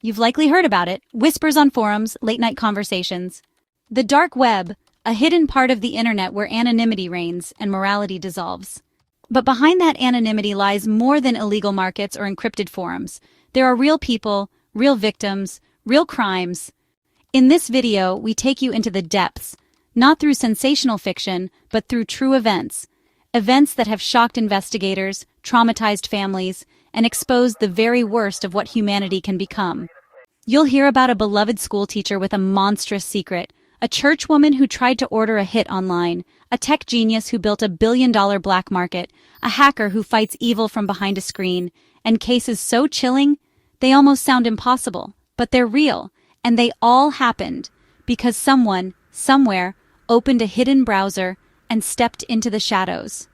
You've likely heard about it. Whispers on forums, late-night conversations. The dark web, a hidden part of the internet where anonymity reigns and morality dissolves. But behind that anonymity lies more than illegal markets or encrypted forums. There are real people, real victims, real crimes. In this video, we take you into the depths, not through sensational fiction, but through true events. Events that have shocked investigators, traumatized families, and exposed the very worst of what humanity can become. You'll hear about a beloved schoolteacher with a monstrous secret, a churchwoman who tried to order a hit online, a tech genius who built a billion-dollar black market, a hacker who fights evil from behind a screen, and cases so chilling, they almost sound impossible, but they're real, and they all happened because someone, somewhere, opened a hidden browser and stepped into the shadows.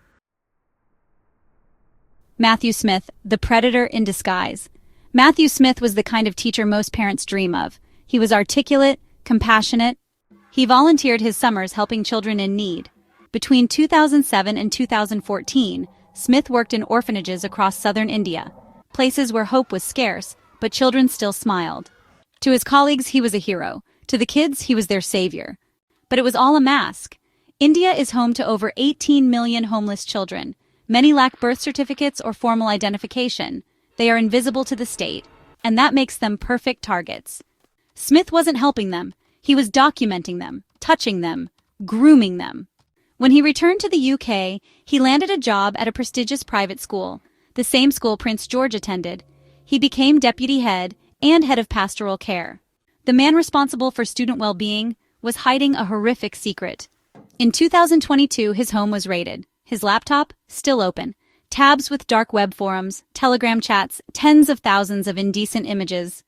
Matthew Smith, the predator in disguise. Matthew Smith was the kind of teacher most parents dream of. He was articulate, compassionate. He volunteered his summers helping children in need. Between 2007 and 2014, Smith worked in orphanages across southern India, places where hope was scarce, but children still smiled. To his colleagues, he was a hero. To the kids, he was their savior. But it was all a mask. India is home to over 18 million homeless children. Many lack birth certificates or formal identification. They are invisible to the state, and that makes them perfect targets. Smith wasn't helping them. He was documenting them, touching them, grooming them. When he returned to the UK, he landed a job at a prestigious private school, the same school Prince George attended. He became deputy head and head of pastoral care. The man responsible for student well-being was hiding a horrific secret. In 2022, his home was raided. His laptop, still open. Tabs with dark web forums, Telegram chats, tens of thousands of indecent images.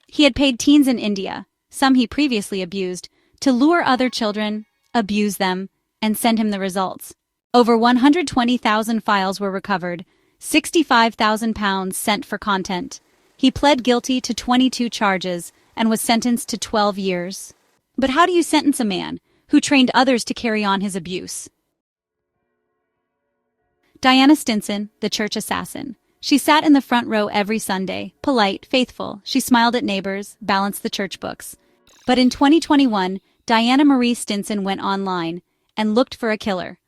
He had paid teens in India, some he previously abused, to lure other children, abuse them, and send him the results. Over 120,000 files were recovered, £65,000 sent for content. He pled guilty to 22 charges and was sentenced to 12 years. But how do you sentence a man who trained others to carry on his abuse? Diana Stinson, the church assassin. She sat in the front row every Sunday, polite, faithful. She smiled at neighbors, balanced the church books. But in 2021, Diana Marie Stinson went online and looked for a killer.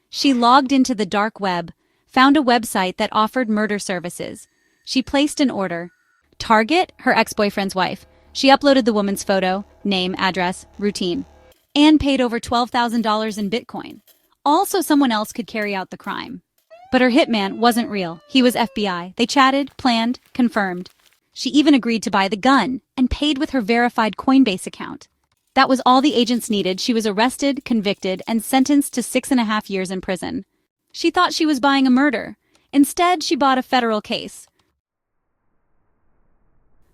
She logged into the dark web, found a website that offered murder services. She placed an order. Target, her ex-boyfriend's wife. She uploaded the woman's photo, name, address, routine, and paid over $12,000 in Bitcoin. Also, someone else could carry out the crime. But her hitman wasn't real. He was FBI. They chatted, planned, confirmed. She even agreed to buy the gun and paid with her verified Coinbase account. That was all the agents needed. She was arrested, convicted, and sentenced to 6.5 years in prison. She thought she was buying a murder. Instead, she bought a federal case.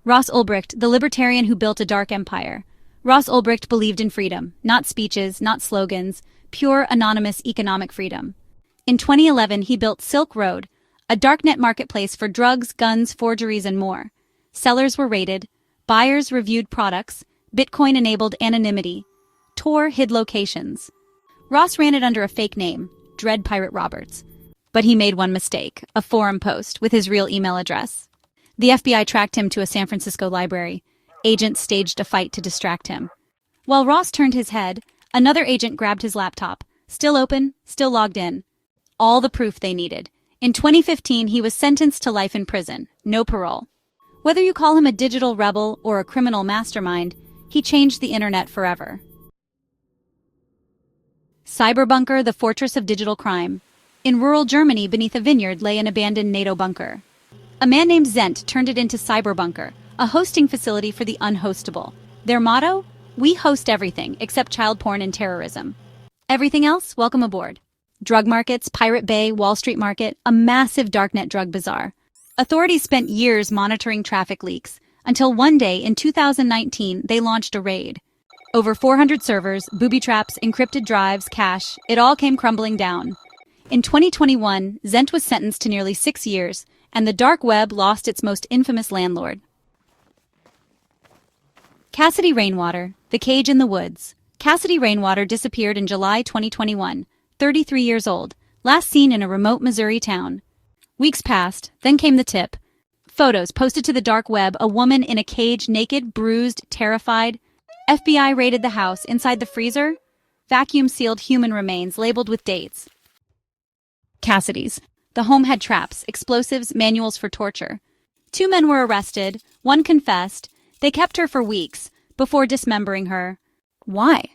Ross Ulbricht, the libertarian who built a dark empire. Ross Ulbricht believed in freedom, not speeches, not slogans, pure anonymous economic freedom. In 2011, he built Silk Road, a darknet marketplace for drugs, guns, forgeries, and more. Sellers were raided, buyers reviewed products, Bitcoin enabled anonymity, Tor hid locations. Ross ran it under a fake name, Dread Pirate Roberts. But he made one mistake, a forum post with his real email address. The FBI tracked him to a San Francisco library. Agents staged a fight to distract him. While Ross turned his head, another agent grabbed his laptop, still open, still logged in. All the proof they needed. In 2015, he was sentenced to life in prison, no parole. Whether you call him a digital rebel or a criminal mastermind, he changed the internet forever. Cyberbunker, the fortress of digital crime. In rural Germany, beneath a vineyard, lay an abandoned NATO bunker. A man named Zent turned it into Cyberbunker, a hosting facility for the unhostable. Their motto? We host everything, except child porn and terrorism. Everything else? Welcome aboard. Drug markets, Pirate Bay, Wall Street Market, a massive darknet drug bazaar. Authorities spent years monitoring traffic leaks, until one day in 2019 they launched a raid. Over 400 servers, booby traps, encrypted drives, cache, it all came crumbling down. In 2021, Zent was sentenced to nearly 6 years, and the dark web lost its most infamous landlord. Cassidy Rainwater, the cage in the woods. Cassidy Rainwater disappeared in July 2021. 33 years old, last seen in a remote Missouri town. Weeks passed, then came the tip. Photos posted to the dark web, a woman in a cage, naked, bruised, terrified. FBI raided the house. Inside the freezer, vacuum-sealed human remains labeled with dates. Cassidy's. The home had traps, explosives, manuals for torture. 2 men were arrested. 1 confessed. They kept her for weeks before dismembering her. Why?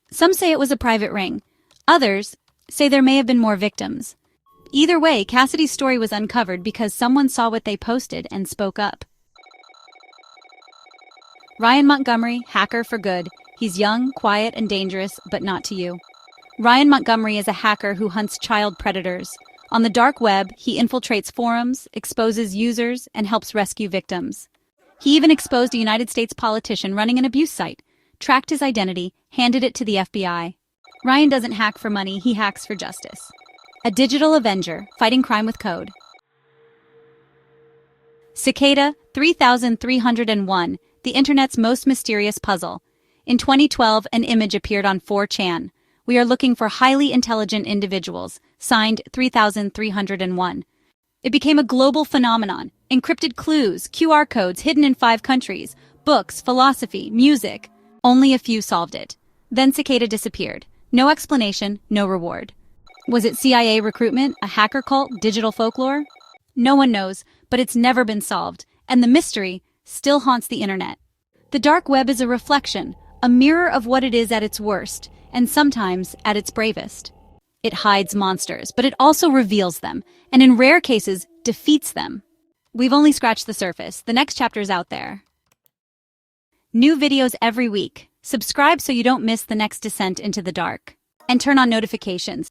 Some say it was a private ring. Others say there may have been more victims. Either way, Cassidy's story was uncovered because someone saw what they posted and spoke up. Ryan Montgomery, hacker for good. He's young, quiet, and dangerous, but not to you. Ryan Montgomery is a hacker who hunts child predators. On the dark web, he infiltrates forums, exposes users, and helps rescue victims. He even exposed a United States politician running an abuse site, tracked his identity, handed it to the FBI. Ryan doesn't hack for money, he hacks for justice. A digital avenger, fighting crime with code. Cicada 3301, the internet's most mysterious puzzle. In 2012, an image appeared on 4chan. We are looking for highly intelligent individuals, signed 3301. It became a global phenomenon. Encrypted clues, QR codes hidden in 5 countries, books, philosophy, music. Only a few solved it. Then Cicada disappeared. No explanation, no reward. Was it CIA recruitment, a hacker cult, digital folklore? No one knows, but it's never been solved, and the mystery still haunts the internet. The dark web is a reflection, a mirror of what it is at its worst, and sometimes at its bravest. It hides monsters, but it also reveals them, and in rare cases, defeats them. We've only scratched the surface. The next chapter's out there. New videos every week. Subscribe so you don't miss the next descent into the dark. And turn on notifications.